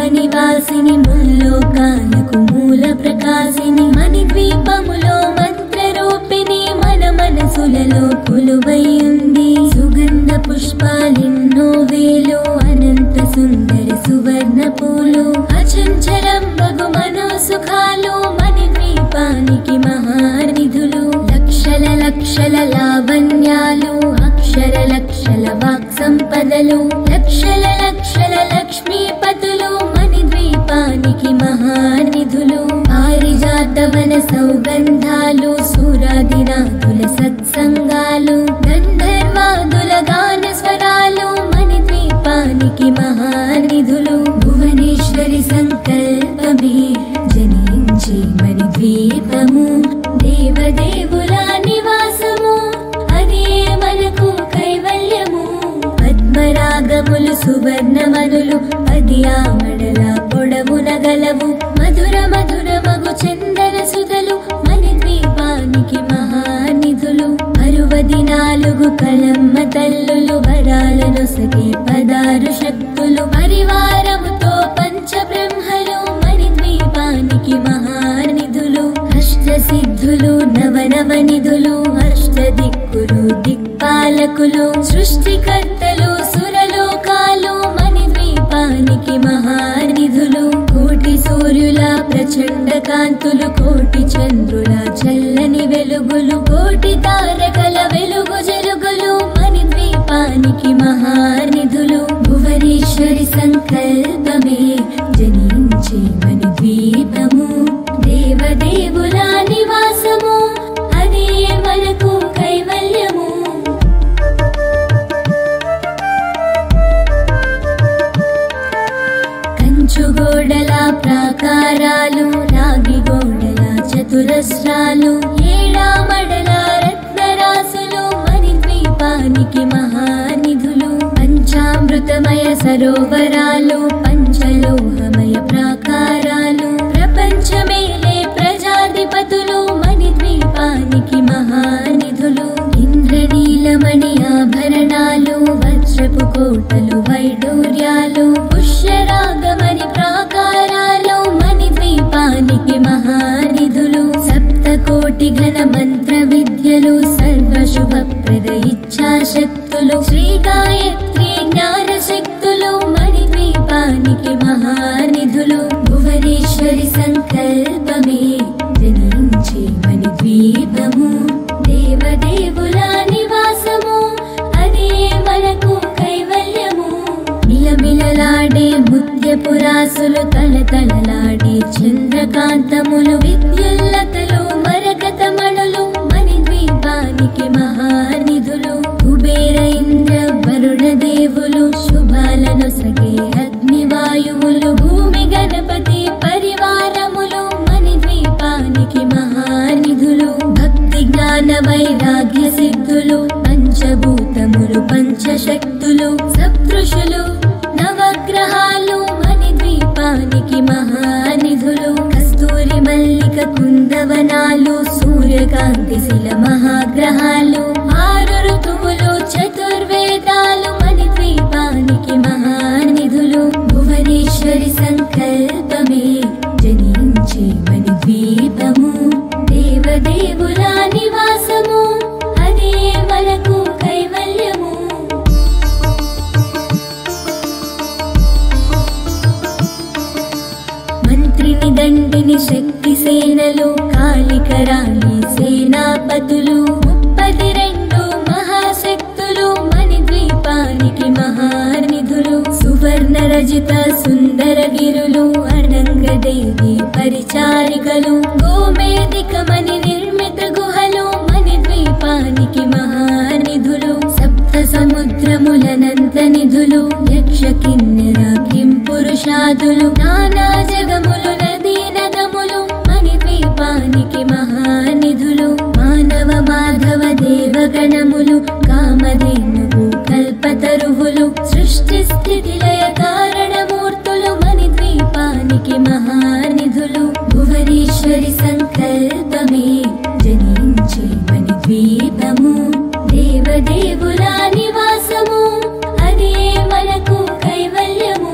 నివాసిని ముల్లోకాలకు మూల ప్రకాశిని మణిద్వీపములో మంత్రరూపిణి మన మనసులలో కొలువై ఉంది సుగంధ పుష్పాలెన్నో వేలు అనంత సుందర సువర్ణ పూలు అచంచలం బగు మనోసుఖాలు మణిద్వీపానికి మహానిధులు లక్షల లక్షల లావణ్యాలు అక్షర లక్షల వాక్ సంపదలు లక్షల లక్షల లక్ష్మీపతులు మణిద్వీపానికి మహానిధులు పారిజాతవన సౌగంధాలు సూరాదినాథుల సత్సంగాలు గంధర్వాదుల గాన స్వరాలు మణిద్వీపానికి మహానిధులు భువనేశ్వరి సంకల్పమే జనించి మణిద్వీపము దేవదేవుల నివాసము అదే మనకు కైవల్యము పద్మరాగములు సువర్ణమనులు పది ఆమడల పొడవున గలవు మధుర మధుర మగు చందన సుధలు మణిద్వీపానికి మహానిధులు 64 కళమ్మ తల్లులు వరాలను సగే 16 శక్తులు పరివారముతో పంచబ్రహ్మలు మణిద్వీపానికి మహానిధులు అష్టసిద్ధులు నవనవనిధులు అష్టదిక్కులు దిక్పాలకులు సృష్టికర్తలు సురలోకాలు మణిద్వీపానికి మహానిధులు కోటి సూర్యుల ప్రచండ కాంతులు కోటి చంద్రుల చల్లని వెలుగులు కోటి తారకల వెలుగు జలుగులు మణిద్వీపానికి మహానిధులు భువనేశ్వరి సంకల్పమే జనించి మణిద్వీపము దేవదేవుల నివాసము అదే మనకు కైవల్యము కంచుగోడల ప్రాకారాలు రాగి గోడల చతురస్రాలు ఏడామడల రత్నరాసులు మణిద్వీపానికి మహానిధులు పంచామృతమయ సరోవరాలు పంచలోహమయ ప్రాకారాలు ప్రపంచమేలే ప్రజాధిపతులు మణిద్వీపానికి మహానిధులు ఇంద్రనీలమణి ఆభరణాలు వజ్రపు కోటలు వైడూర్యాలు పుష్యరాగమణి ప్రాకారాలు మణిద్వీపానికి మహానిధులు సప్తకోటి ఘన మంత్ర విద్యలు సర్వశుభప్రద ఇచ్ఛాశక్తులు శ్రీ గాయత్రి జ్ఞాన శక్తులు మణిద్వీపానికి మహానిధులు భువనేశ్వరి సంకల్పమే జనించి మణిద్వీపము దేవదేవుల నివాసము అదే మనకు కైవల్యము మిలమిలలాడే ముత్యపురాసులు తలతలలాడే చంద్రకాంతములు విద్యుల్లతలు మరకతమణులు మణిద్వీపానికి మహానిధులు కుబేర ఇంద్ర వరుణ దేవులు శుభాలను సగే అగ్నివాయువులు భూమి గణపతి పరివారములు మణిద్వీపానికి మహానిధులు భక్తి జ్ఞాన వైరాగ్య సిద్ధులు పంచభూతములు పంచశక్తులు సప్తృషులు నవగ్రహాలు మణిద్వీపానికి మహానిధులు కస్తూరి మల్లిక కుందవనాలు సూర్యకాంతి శిల మహాగ్రహాలు 6 ఋతువులు చతుర్వేదాలు మణిద్వీపానికి మహానిధులు భువనేశ్వరి సంకల్పమే జనించి మణిద్వీపము దేవదేవుల నివాసము అదే మనకు కైవల్యము మంత్రిని దండిని శక్తి సేనలు కాళికరాణి సేనాపతులు 32 మహాశక్తులు మణిద్వీపానికి మహానిధులు సువర్ణ రజిత సుందరగిరులు అనంగదేవి పరిచారికలు గోమేదికమణి నిర్మిత గుహలు మణిద్వీపానికి మహానిధులు సప్త సముద్రములనంత నిధులు యక్ష కిన్నెర కిం పురుషాదులు నానా జగములు నదీ నదములు మణిద్వీపానికి మహానిధులు మానవ మాధవ దేవగణములు కామధేనువు కల్పతరువులు సృష్టి స్థితి లయ కారణమూర్తులు మణిద్వీపానికి మహానిధులు భువనేశ్వరి సంకల్పమే జనించి మణిద్వీపము దేవదేవుల నివాసము అదే మనకు కైవల్యము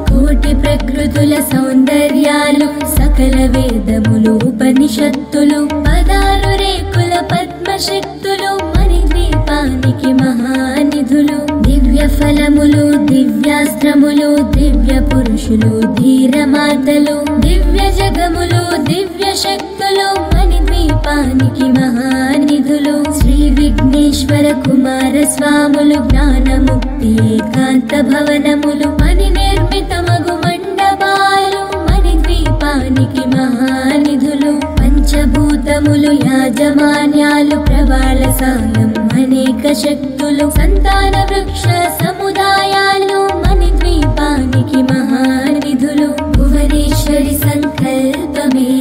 కోటి భువి ప్రకృతుల సౌందర్యాలు సకల వేదములు ఉపనిషత్తులు 16 రేకుల పద్మశక్తులు మణిద్వీపానికి మహానిధులు దివ్య ఫలములు దివ్యాస్త్రములు దివ్య పురుషులు ధీరమాతలు దివ్య జగములు దివ్య శక్తులు మణిద్వీపానికి మహానిధులు శ్రీ విఘ్నేశ్వర కుమార స్వాములు జ్ఞానముక్తి ఏకాంత భవనములు మణి నిర్మితమగు మండపాలు మణిద్వీపానికి మహానిధులు పంచభూతములు యాజమాన్యాలు ప్రవాళ సాయం అనేక శక్తులు సంతాన వృక్ష సముదాయాలు మణిద్వీపానికి మహానిధులు భువనేశ్వరి సంకల్పమే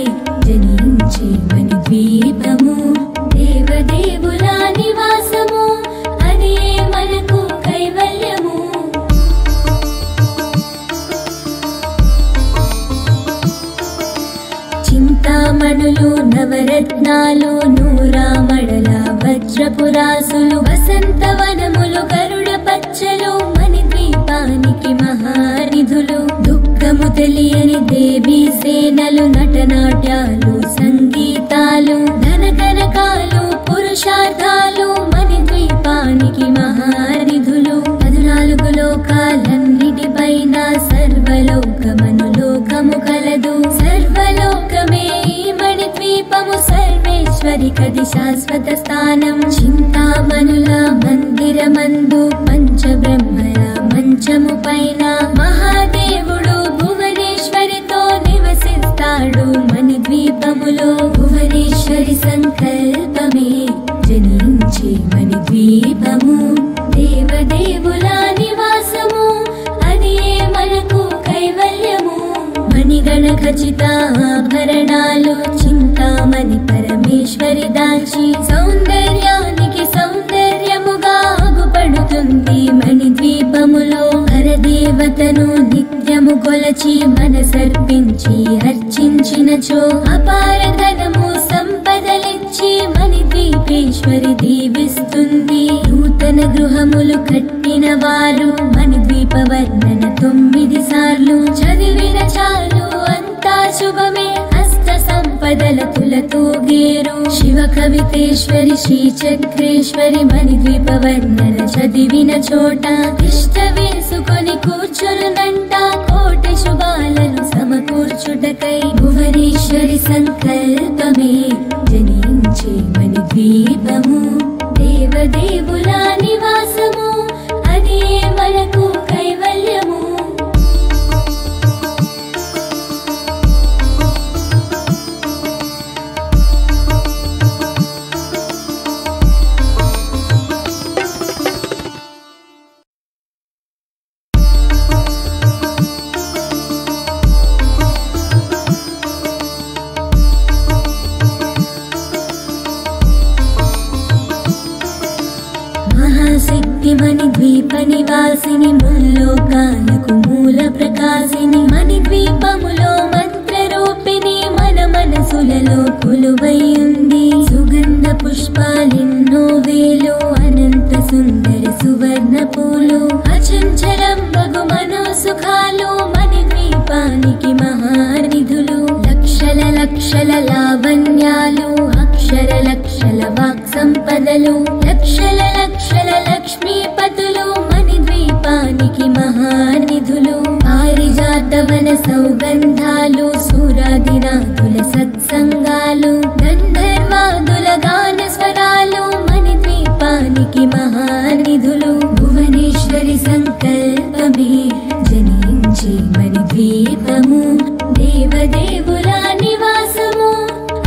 జనించే మణిద్వీపము దేవదేవుల నివాసము అదే మనకు కైవల్యము చింతామణులు నవరత్నాలు నూరామడల వజ్రపురాసులు వసంతవనములు గరుడ పచ్చలు మణిద్వీపానికి మహానిధులు దుఃఖము తెలియని దేవీ సేనలు నటనాట్యాలు సంగీతాలు ధనకనకాలు పురుషార్థాలు మణిద్వీపానికి మహానిధులు 14 లోకాలన్నిటిపైన సర్వలోకమనులోకము కలదు సర్వలోకమే ఈ మణిద్వీపము సర్వేశ్వరికది శాశ్వత స్థానం చింతామణుల మందిరమందు పంచబ్రహ్మల మంచము పైన మహాదేవుడు భువనేశ్వరితో నివసిస్తాడు మణిద్వీపములో భువనేశ్వరి సంకల్పమే జనించే మణిద్వీపము దేవదేవుల నివాసము అదే మనకు కైవల్యము మణిగణ ఖచిత ఆభరణాలు చింతామణి పరమేశ్వరి దాచి సౌందర్యానికి సౌందర్యముగా ఆగుపడుతుంది మణిద్వీపములో పరదేవతను నిత్యము కొలచి మనసర్పించి అర్చించినచో అపార ధనము సంపదలిచ్చి మణిద్వీపేశ్వరి దీవిస్తుంది నూతన గృహములు కట్టిన వారు మణిద్వీప వర్ణన 9 సార్లు చదివిన చాలు అంతా శుభమే హస్త సంపదల తులతూగేరు శివ కవితేశ్వరి శ్రీచక్రేశ్వరి మణిద్వీప వర్ణన చదివిన చోట ఇష్ట వేసుకొని కూర్చునునంట కోటి శుభాలను సమకూర్చుటకై భువనేశ్వరి సంకల్పమే జనించే మణిద్వీపము దేవదేవుల నివాసము అదే మనకు కైవల్యము మణిద్వీప నివాసిని ముల్లోకాలకు మూల ప్రకాశిని మణిద్వీపములో మంత్రరూపిణి మన మనసులలో కొలువై ఉంది సుగంధ పుష్పాలెన్నో వేలు అనంత సుందర సువర్ణ పూలు అచంచలం బగు మనోసుఖాలు మణిద్వీపానికి మహానిధులు లక్షల లక్షల లావణ్యాలు అక్షర లక్షల వాక్ సంపదలు లక్షల లక్షల లక్ష్మీపతులు మణిద్వీపానికి మహానిధులు పారిజాతవన సౌగంధాలు సూరాదినాథుల సత్సంగాలు గంధర్వాదుల గాన స్వరాలు మణిద్వీపానికి మహానిధులు భువనేశ్వరి సంకల్పమే జనించే మణిద్వీపము దేవదేవుల నివాసము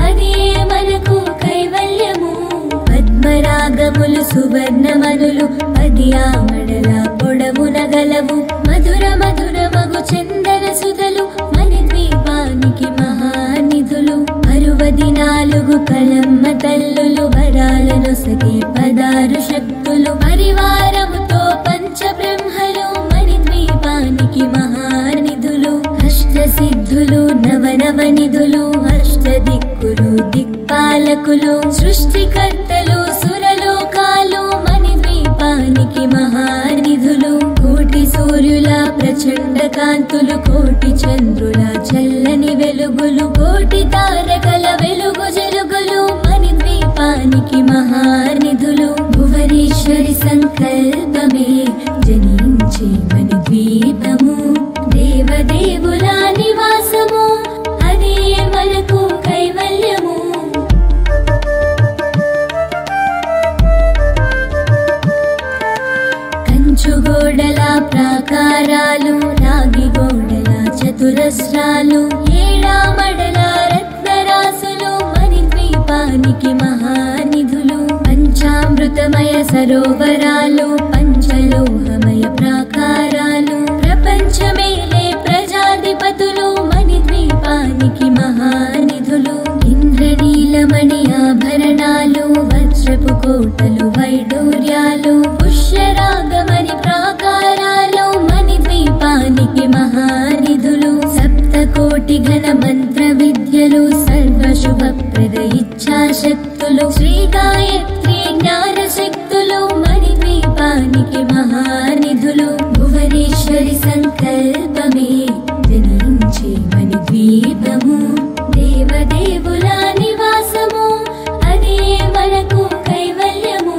అదే మనకు కైవల్యము పద్మరాగములు సువర్ణమనులు 10 ఆమడల పొడవున గలవు మధుర మధుర మగు చందన సుధలు మణిద్వీపానికి మహానిధులు 64 కళమ్మ తల్లులు వరాలనొసగే 16 శక్తులు పరివారముతో పంచబ్రహ్మలు మణిద్వీపానికి మహానిధులు అష్టసిద్ధులు నవనవనిధులు అష్టదిక్కులు దిక్పాలకులు సృష్టికర్తలు సురలోకాలు మణిద్వీపానికి మహానిధులు కోటి సూర్యుల ప్రచండ కాంతులు కోటి చంద్రుల చల్లని వెలుగులు కోటి తారకల వెలుగు జలుగులు మణిద్వీపానికి మహానిధులు భువనేశ్వరి సంకల్పమే జనించే మణిద్వీపము దేవదేవుల నివాసము అదే మనకు కైవల్యము కంచుగోడల ప్రాకారాలు రాగి గోడల చతురస్రాలు ఏడామడల రత్నరాసులు మణిద్వీపానికి మహానిధులు పంచామృతమయ సరోవరాలు పంచలోహమయ ప్రాకారాలు ప్రపంచమేలే ప్రజాధిపతులు మణిద్వీపానికి మహానిధులు ఇంద్రనీలమణి ఆభరణాలు వజ్రపు కోటలు వైడూర్యాలు పుష్యరాగమణి ప్రాకారాలు మణిద్వీపానికి మహానిధులు సప్తకోటి ఘన మంత్ర విద్యలు సర్వశుభప్రద ఇచ్ఛాశక్తులు శ్రీ గాయత్రి జ్ఞాన శక్తులు మణిద్వీపానికి మహానిధులు భువనేశ్వరి సంకల్పమే జనించే మణిద్వీపము దేవదేవుల నివాసము అదే మనకు కైవల్యము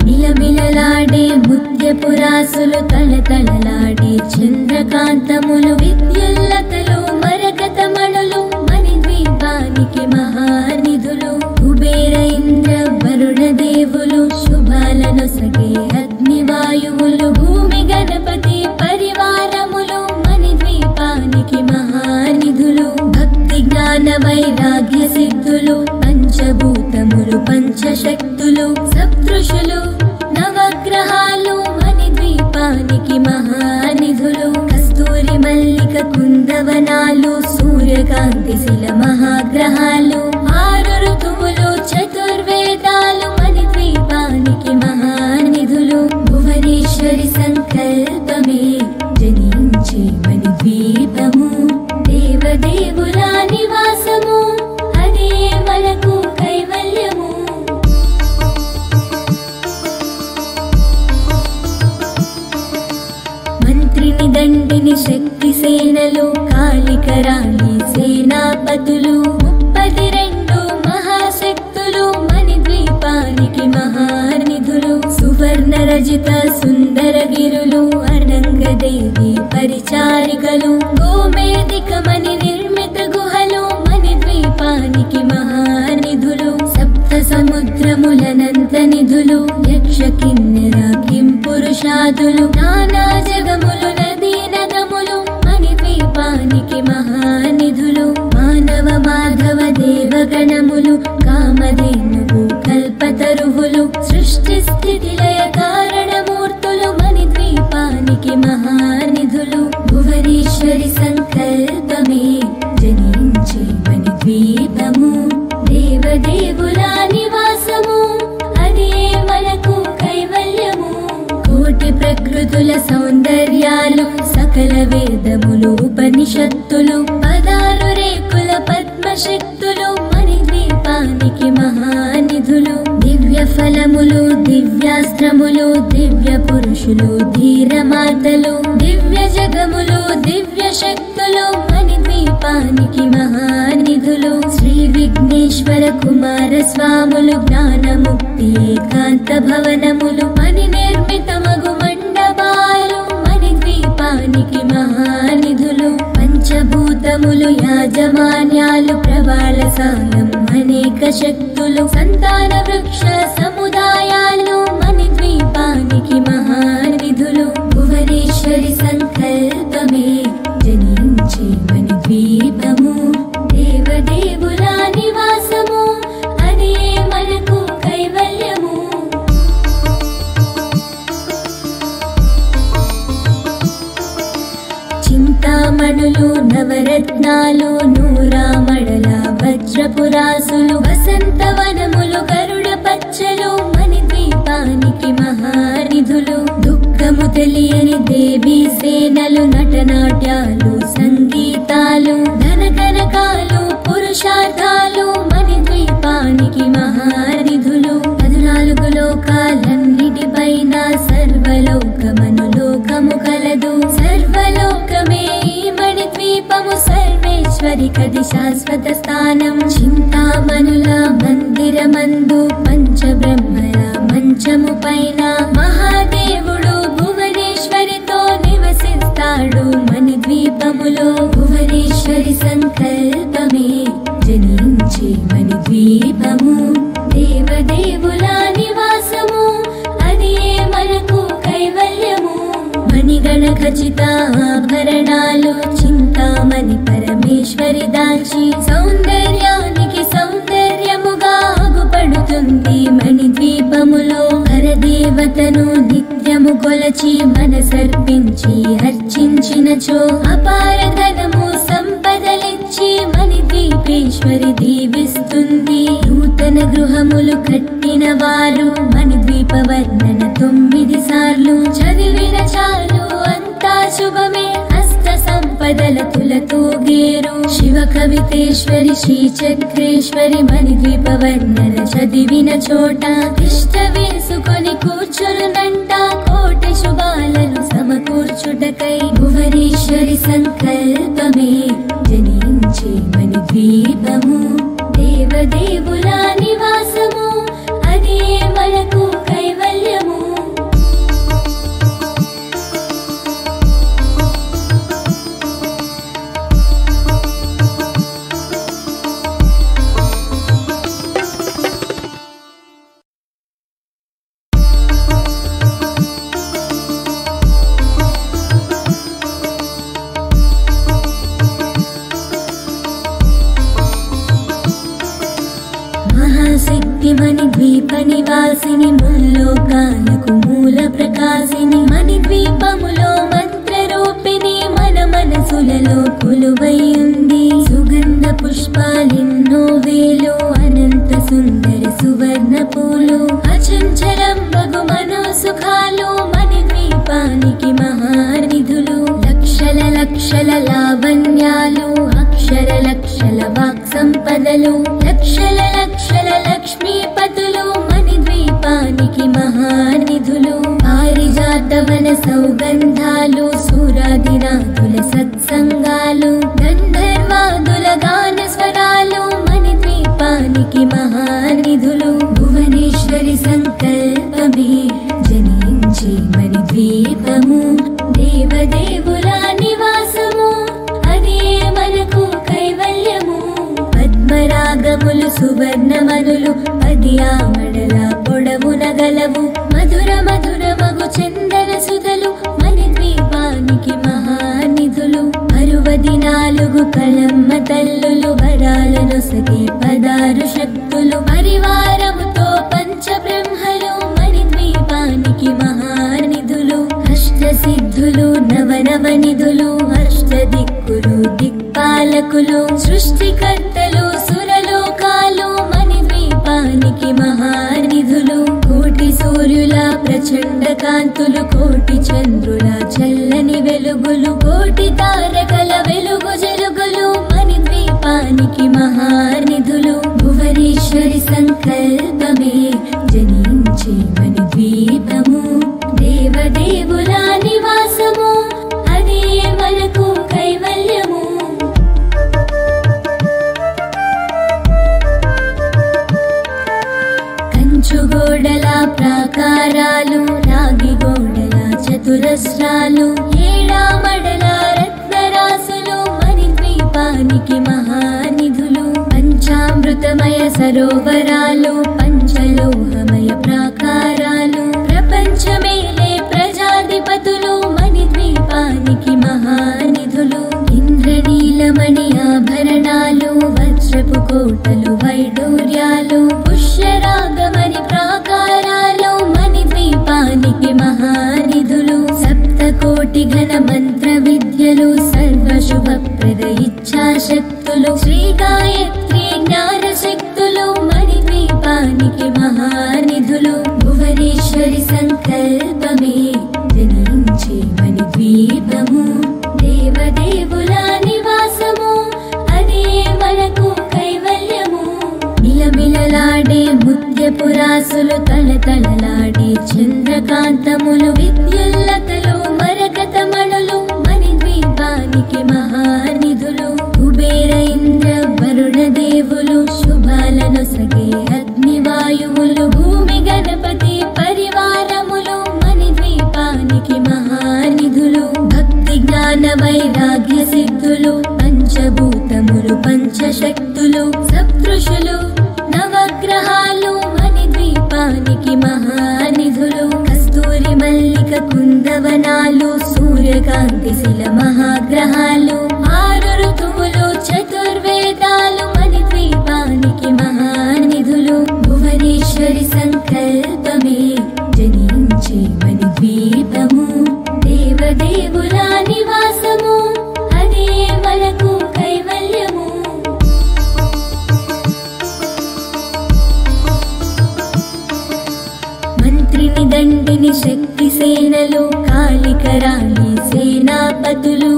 మిలమిలలాడే ముత్యపురాసులు తలతలలాడే చంద్రకాంతములు విద్యుల్లతలు మరకతమణులు మణిద్వీపానికి మహానిధులు కుబేర ఇంద్ర వరుణ దేవులు శుభాలను సగే అగ్నివాయువులు భూమి గణపతి పరివారములు మణిద్వీపానికి మహానిధులు భక్తి జ్ఞాన వైరాగ్య సిద్ధులు పంచభూతములు పంచశక్తులు సప్తృషులు నవగ్రహాలు మణిద్వీపానికి మహానిధులు కస్తూరి మల్లిక కుందవనాలు సూర్యకాంతి శిల మహాగ్రహాలు ఆరు ఋతువులు చతుర్వేదాలు మణిద్వీపానికి మహానిధులు భువనేశ్వరి సంకల్పమే జనించే మణిద్వీపము దేవదేవుల నివాసము అదే మనకు కైవల్యము మంత్రిని దండిని శక్తి సేనలు కాళికరాణి సేనాపతులు 32 మహాశక్తులు మణిద్వీపానికి మహానిధులు సువర్ణ రజిత సుందరగిరులు అనంగదేవి పరిచారికలు గోమేదికమణి నిర్మిత గుహలు మణిద్వీపానికి మహానిధులు సప్త సముద్రములనంత నిధులు యక్ష కిన్నెర కింపురుషాదులు నానా జగములు నదీ నదములు మణిద్వీపానికి మహానిధులు మానవ మాధవ దేవగణములు కామధేనువు కల్పతరువులు సృష్టి స్థితి లయ కారణమూర్తులు మణిద్వీపానికి మహానిధులు భువనేశ్వరి సంకల్పమే జనించే మణిద్వీపము దేవదేవుల నివాసము అదే మనకు కైవల్యము కోటి ప్రకృతుల సౌందర్యాలు సకల వేదములు ఉపనిషత్తులు పదాలు రేకుల పద్మశక్తులు మణిద్వీపానికి మహానిధులు దివ్య ఫలములు దివ్యాస్త్రములు దివ్య పురుషులు ధీరమాతలు దివ్య జగములు దివ్య శక్తులు మణిద్వీపానికి మహానిధులు శ్రీ విఘ్నేశ్వర కుమార స్వాములు జ్ఞానముక్తి ఏకాంత భవనములు మణి నిర్మితమగు మండపాలు మణిద్వీపానికి మహానిధులు పంచభూతములు యాజమాన్యాలు ప్రవాళ సాయం అనేక శక్తులు సంతాన వృక్ష సముదాయాలు మణిద్వీపానికి మహానిధులు భువనేశ్వరి సంకల్పమే జనించే మణిద్వీపము దేవదేవుల నివాసము అదే మనకు కైవల్యము చింతామణులు నవరత్నాలు నూరామడల వజ్రపురాసులు వసంతవనములు గరుడ పచ్చలు మణిద్వీపానికి మహానిధులు దుఃఖము తెలియని దేవీ సేనలు నటనాట్యాలు సంగీతాలు ధనకనకాలు పురుషార్థాలు మణిద్వీపానికి మహానిధులు 14 లోకాలన్నిటిపైన సర్వలోకమను లోకము కలదు సర్వలోక భువనేశ్వరికది శాశ్వత స్థానం. చింతామణుల మందిరమందు పంచబ్రహ్మల మంచము పైన మహాదేవుడు భువనేశ్వరితో నివసిస్తాడు మణిద్వీపములో. భువనేశ్వరి సంకల్పమే జనించే మణిద్వీపము, దేవదేవుల నివాసము, అది మనకు కైవల్యము. మణిగణ ఖచ్చిత ఆభరణాలు చింతామణి పరమేశ్వరి దాచి సౌందర్యానికి సౌందర్యముగా ఆగుపడుతుంది మణిద్వీపములో. పరదేవతను నిత్యము కొలచి మనసర్పించి అర్చించినచో అపార ధనము సంపదలిచ్చి మణిద్వీపేశ్వరి దీవిస్తుంది. నూతన గృహములు కట్టిన వారు మణిద్వీప వర్ణన 9 సార్లు చదివిన చాలు అంతా శుభమే. హస్త సంపదల తులతూగేరు శివ కవితేశ్వరి శ్రీచక్రేశ్వరి మణిద్వీప వర్ణన చదివిన చోట తిష్ట వేసుకొని కూర్చునునంట కోటి శుభాలను సమకూర్చుటకై. భువనేశ్వరి సంకల్పమే జనించే మణిద్వీపము, దేవదేవుల నివాసము, అది మనకు కైవల్యము. మహాశక్తి మణిద్వీప నివాసిని, ముల్లోకాలకు మూల ప్రకాశిని, మణిద్వీపములో మంత్రరూపిణి మన మనసులలో కొలువై ఉంది. సుగంధ పుష్పాలెన్నో వేలు, అనంత సుందర సువర్ణ పూలు, అచంచలం బగు మనోసుఖాలు మణిద్వీపానికి మహానిధులు. లక్షల లక్షల లావణ్యాలు, అక్షర లక్షల వాక్ సంపదలు, లక్షల లక్షల లక్ష్మీపతులు మణిద్వీపానికి మహానిధులు. పారిజాతవన సౌగంధాలు, సూరాదినాథుల సత్సంగాలు, గంధర్వాదుల గాన స్వరాలు మణిద్వీపానికి మహానిధులు. భువనేశ్వరి సంకల్పమే జనించే మణిద్వీపము, దేవదేవుల నివాసము, అది మనకు కైవల్యము. పద్మరాగములు సువర్ణమనులు 10 ఆమడల పొడవున గలవు, మధుర మధుర మగు చందన సుధలు మణిద్వీపానికి మహానిధులు. 64 కళమ్మ తల్లులు వరాలనొసగే 16 శక్తులు, పరివారముతో పంచబ్రహ్మలు మణిద్వీపానికి మహానిధులు. అష్టసిద్ధులు నవనవనిధులు, అష్టదిక్కులు దిక్పాలకులు, సృష్టికర్తలు సురలోకాలు మణిద్వీపానికి మహానిధులు. కోటి సూర్యుల ప్రచండ కాంతులు, కోటి చంద్రుల చల్లని వెలుగులు, కోటి తారకల వెలుగు జలుగులు మణిద్వీపానికి మహానిధులు. భువనేశ్వరి సంకల్పమే జనించే మణిద్వీపము, దేవదేవుల నివాసము, అది మనకు కైవల్యము. కంచుగోడల ప్రాకారాలు, రాగి గోడల చతురస్రాలు, ఏడామడల రత్నరాసులు మణిద్వీపానికి మహానిధులు. పంచామృతమయ సరోవరాలు, పంచలోహమయ ప్రాకారాలు, ప్రపంచమేలే ప్రజాధిపతులు మణిద్వీపానికి మహానిధులు. ఇంద్రనీలమణి ఆభరణాలు, వజ్రపు కోటలు వైడూర్యాలు, పుష్యరాగమణి ప్రాకారాలు మణిద్వీపానికి మహానిధులు. సప్తకోటి ఘన మంత్ర విద్యలు, సర్వశుభప్రద ఇచ్ఛాశక్తులు, శ్రీ గాయత్రి జ్ఞాన శక్తులు మణిద్వీపానికి మహానిధులు. భువనేశ్వరి సంకల్పమే జనించే మణిద్వీపము, దేవదేవుల నివాసము, అది మనకు కైవల్యము. మిలమిలలాడే ముత్యపురాసులు, తలతలలాడే చంద్రకాంతములు, విద్యుల్లతలు మరకతమణులు మణిద్వీపానికి మహానిధులు. కుబేర వానదేవులు శుభాలను సగే అగ్నివాయువులు భూమి గణపతి పరివారములు మణిద్వీపానికి మహానిధులు భక్తి జ్ఞాన వైరాగ్య సిద్ధులు పంచభూతములు పంచశక్తులు సప్తృషులు నవగ్రహాలు మణిద్వీపానికి మహానిధులు కస్తూరి మల్లిక కుందవనాలు సూర్యకాంతి శిల మహాగ్రహాలు ఆరు ఋతువులు చతుర్వేదాలు మణిద్వీపానికి మహానిధులు భువనేశ్వరి సంకల్పమే జనించే మణిద్వీపము దేవదేవుల నివాసము అదే మనకు కైవల్యము మంత్రిని దండిని శక్తి సేనలు కాళికరాణి సేనాపతులు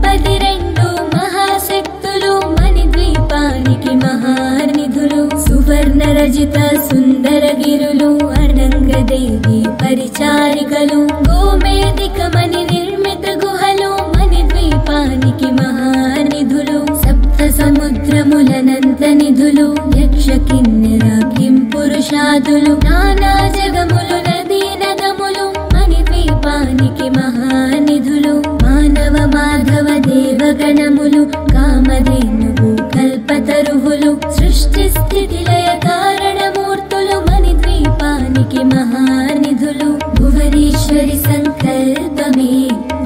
32 మహాశక్తులు మణిద్వీపానికి మహానిధులు సువర్ణ రజిత సుందరగిరులు అనంగదేవి పరిచారికలు గోమేదిక మణి నిర్మిత గుహలు మణిద్వీపానికి మహానిధులు సప్త సముద్రములనంత నిధులు యక్ష కిన్నెర కిం పురుషాదులు నానా జగములు నదీ నదములు మణిద్వీపానికి మహానిధులు మానవ మాధవ దేవగణములు కామధేనువు కల్పతరువులు సృష్టి స్థితి లయ కారణమూర్తులు మణిద్వీపానికి మహానిధులు భువనేశ్వరి సంకల్పమే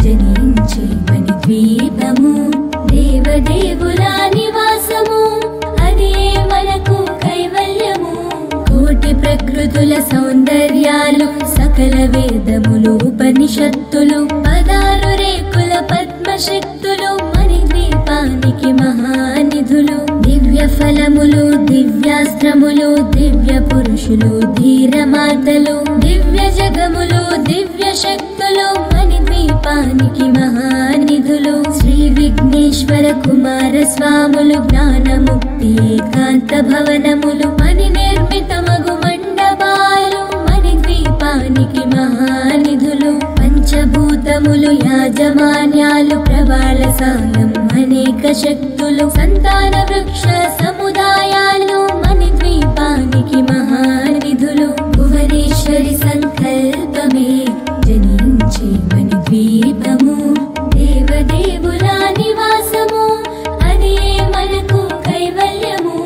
జనించే మణిద్వీపము దేవదేవుల నివాసము అదే మనకు కైవల్యము కోటి ప్రకృతుల సౌందర్యాలు సకల వేదములు ఉపనిషత్తులు 16 రేకుల పద్మశక్తులు మణిద్వీపానికి మహానిధులు దివ్య ఫలములు దివ్యాస్త్రములు దివ్య పురుషులు ధీరమాతలు దివ్య జగములు దివ్య శక్తులు మణిద్వీపానికి మహానిధులు శ్రీ విఘ్నేశ్వర కుమార స్వాములు జ్ఞానముక్తి ఏకాంత భవనములు మణి నిర్మితమగు మండపాలు మణిద్వీపానికి మహానిధులు పంచభూతములు యాజమాన్యాలు ప్రవాళ సాయం అనేక శక్తులు సంతాన వృక్ష సముదాయాలు మణిద్వీపానికి మహానిధులు భువనేశ్వరి సంకల్పమే జనించే మణిద్వీపము దేవదేవుల నివాసము అదే మనకు కైవల్యము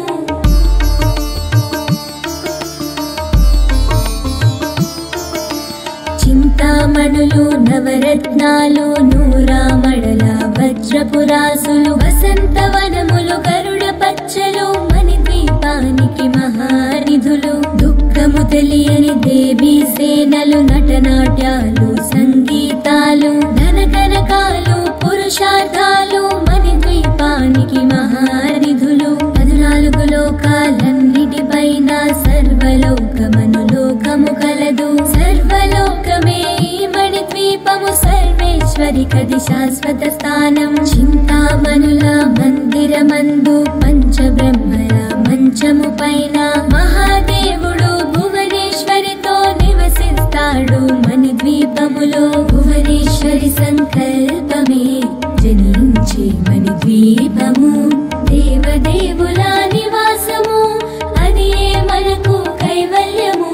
చింతామణులు నవరత్నాలు నూరామడల వజ్రపురాసులు వసంతవనములు గరుడ పచ్చలు మణిద్వీపానికి మహానిధులు దుఃఖము తెలియని దేవీ సేనలు నటనాట్యాలు సంగీతాలు ధనకనకాలు పురుషార్థాలు మణిద్వీపానికి మహానిధులు 14 లోకాలన్నిటిపైన సర్వలోకమనులోకము కలదు సర్వలోకమే ఈ మణిద్వీపము సర్వేశ్వరి కది శాశ్వత స్థానం చింతామణుల మందిరమందు పంచబ్రహ్మల మంచము పైన మహాదేవుడు భువనేశ్వరితో నివసిస్తాడు మణిద్వీపములో భువనేశ్వరి సంకల్పమే జనించే మణిద్వీపము దేవదేవుల నివాసము అదే మనకు కైవల్యము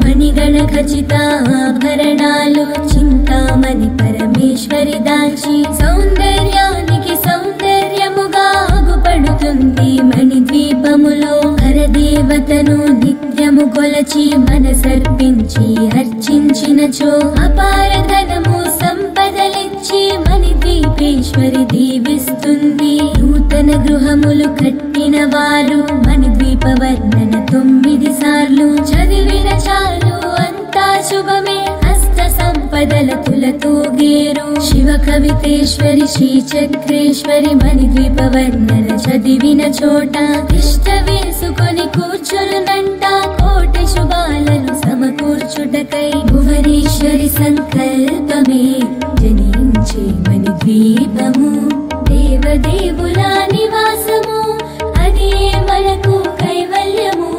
మణిగణ ఖచిత ఆభరణాలు చింతామణి పరమేశ్వరి దాచి సౌందర్యానికి సౌందర్యముగా ఆగుపడుతుంది మణిద్వీపములో హరదేవతను నిత్యము కొలచి మనసర్పించి అర్చించినచో అపార ధనము సంపదలిచ్చి మణిద్వీపేశ్వరి దీవిస్తుంది నూతన గృహములు కట్టిన వారు మణిద్వీప వర్ణన 9 సార్లు చదివిన చాలు అంతా శుభమే హస్త సంపదల తులతూగేరు శివ కవితేశ్వరి శ్రీచక్రేశ్వరి మణిద్వీప వర్ణన చదివిన చోట తిష్ట వేసుకొని కూర్చునునంట కోటి శుభాలను సమకూర్చుటకై భువనేశ్వరి సంకల్పమే జనించే మణిద్వీపము దేవదేవుల నివాసము అదే మనకు కైవల్యము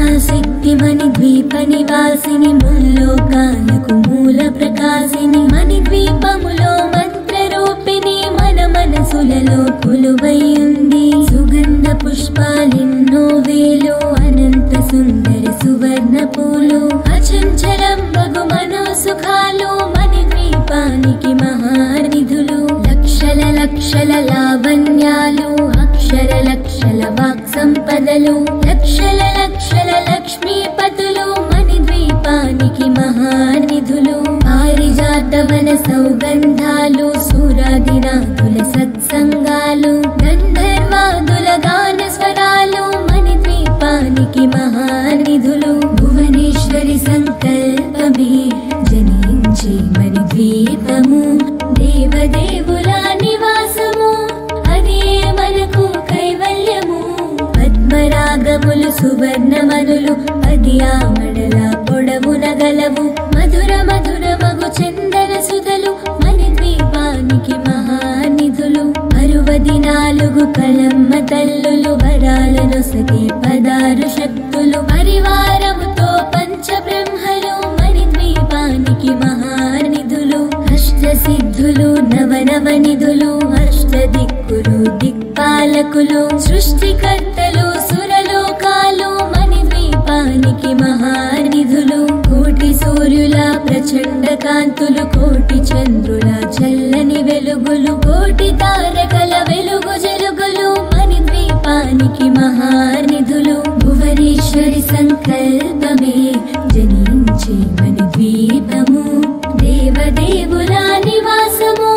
పరాశక్తి మణిద్వీప నివాసిని ముల్లోకాలకు మూల ప్రకాశిని మణిద్వీపములో మంత్రరూపిణి మన మనసులలో కొలువై ఉంది సుగంధ పుష్పాలెన్నో వేలు అనంత సుందర సువర్ణ పూలు అచంచలం బగు మనోసుఖాలు మణిద్వీపానికి మహానిధులు లక్షల లక్షల లావణ్యాలు అక్షర లక్షల వాక్ సంపదలు లక్షల లక్షల లక్ష్మీపతులు మణిద్వీపానికి మహానిధులు పారిజాతవన సౌగంధాలు సూరాదినాథుల సత్సంగాలు గంధర్వాదుల గాన స్వరాలు మణిద్వీపానికి మహానిధులు భువనేశ్వరి సంకల్పమే జనించి మణిద్వీపము దేవదేవుల నివాసము అదే మనకు కైవల్యము పద్మరాగములు సువర్ణమనులు పదియామడల పొడవున గలవు మధుర మధుర మగు చందన సుధలు మణిద్వీపానికి మహానిధులు 64 కళమ్మ తల్లులు వరాలనొసగే 16 శక్తులు పరివారముతో పంచబ్రహ్మలు మణిద్వీపానికి మహానిధులు అష్టసిద్ధులు నవనవనిధులు అష్టదిక్కులు దిక్పాలకులు సృష్టికర్తలు సురలోకాలు మణిద్వీపానికి మహానిధులు కోటి సూర్యుల ప్రచండ కాంతులు కోటి చంద్రుల చల్లని వెలుగులు కోటి తారకల వెలుగు జలుగులు మణిద్వీపానికి మహానిధులు భువనేశ్వరి సంకల్పమే జనించి మణిద్వీపము దేవదేవుల నివాసము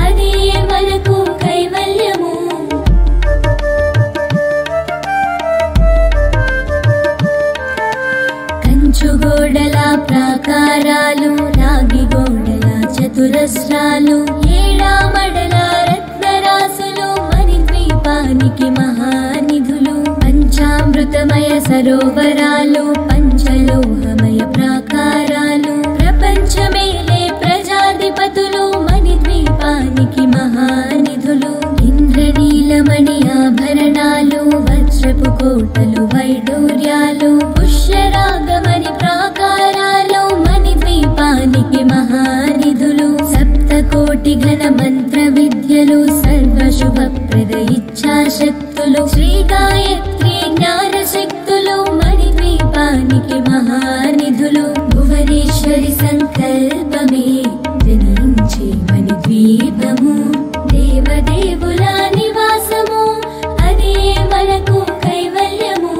అదే మనకు కైవల్యము కంచుగోడల ప్రాకారాలు రాగి గోడల చతురస్రాలు ఏడామడల రత్నరాసులు మణిద్వీపానికి మహానిధులు పంచామృతమయ సరోవరాలు పంచలోహమయ ప్రాకారాలు ప్రపంచమేలే ప్రజాధిపతులు మణిద్వీపానికి మహానిధులు ఇంద్రనీలమణి ఆభరణాలు వజ్రపు కోటలు వైడూర్యాలు పుష్యరాగమణి ప్రాకారాలు మణిద్వీపానికి మహానిధులు సప్తకోటి ఘన మంత్ర విద్యలు సర్వశుభప్రద ఇచ్ఛాశక్తులు శ్రీ గాయత్రి జ్ఞాన శక్తులు మణిద్వీపానికి మహానిధులు భువనేశ్వరి సంకల్పమే జనించి మణిద్వీపము దేవదేవుల నివాసము అదే మనకు కైవల్యము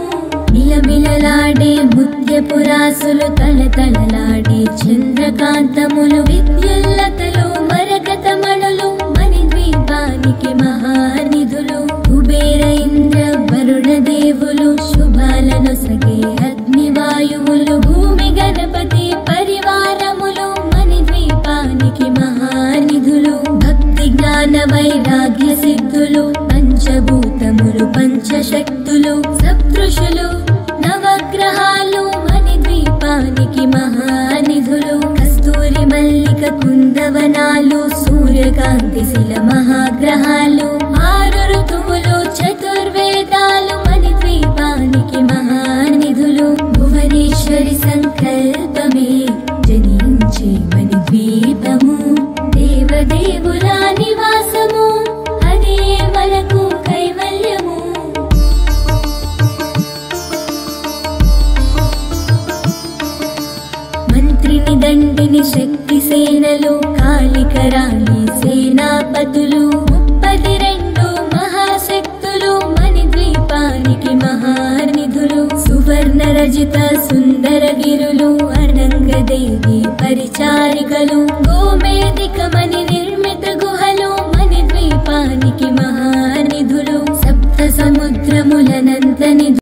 మిలమిలలాడే ముత్యపురాసులు తలతలలాడే చంద్రకాంతములు విద్యుల్లతలు మరకతమణులు మణిద్వీపానికి మహానిధులు కుబేర ఇంద్ర వరుణ దేవులు శుభాలనొసగే అగ్నివాయువులు భూమి గణపతి పరివారములు మణిద్వీపానికి మహానిధులు భక్తి జ్ఞాన వైరాగ్య సిద్ధులు పంచభూతములు పంచశక్తులు సప్తృషులు నవగ్రహాలు మణిద్వీపానికి మహానిధులు కస్తూరి మల్లిక కుందవనాలు సూర్యకాంతి శిల మహాగ్రహాలు 6 ఋతువులు చతుర్వేదాలు మణిద్వీపానికి మహానిధులు భువనేశ్వరి సంకల్పమే జనించి మణిద్వీపము దేవదేవుల నివాసము అదే మనకు కైవల్యము మంత్రిని దండిని శక్తి సేనలు కాళికరాణి సేనాపతులు 32 మహాశక్తులు మణిద్వీపానికి మహానిధులు సువర్ణ రజిత సుందర గిరులు అనంగదేవి పరిచారికలు గోమేధిక మణి